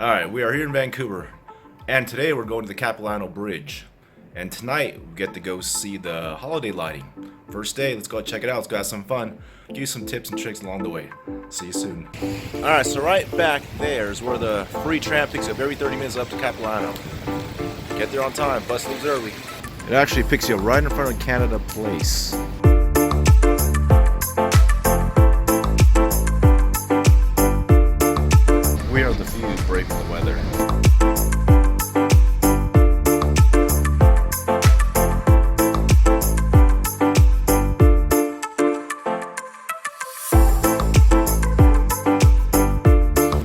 Alright, we are here in Vancouver, and today we're going to the Capilano Bridge. And tonight, we get to go see the holiday lighting. First day, let's go check it out, let's go have some fun. Give you some tips and tricks along the way. See you soon. Alright, so right back there is where the free tram picks you up every 30 minutes up to Capilano. Get there on time, bus leaves early. It actually picks you up right in front of Canada Place. We are the few braving the weather.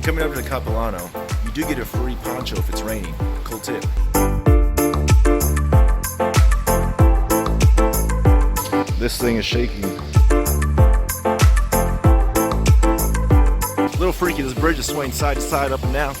Coming up to Capilano, you do get a free poncho if it's raining. Cool tip. This thing is shaking. A little freaky, this bridge is swaying side to side, up and down.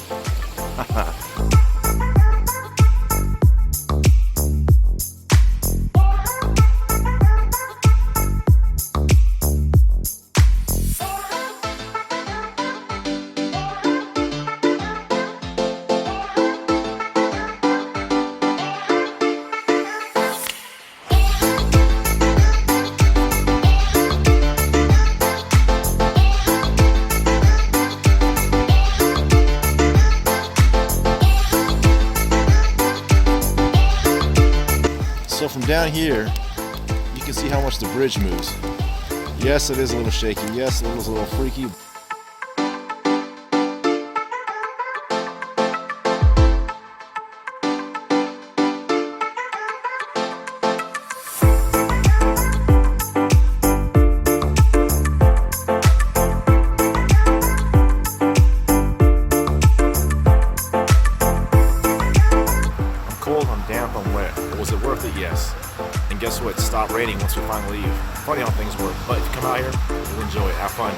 So from down here, you can see how much the bridge moves. Yes, it is a little shaky. Yes, it is a little freaky. I'm cold, I'm damp, I'm wet. But was it worth it? Yes. And guess what? It stopped raining once we finally leave. Funny how things work. But if you come out here, you'll enjoy it. Have fun.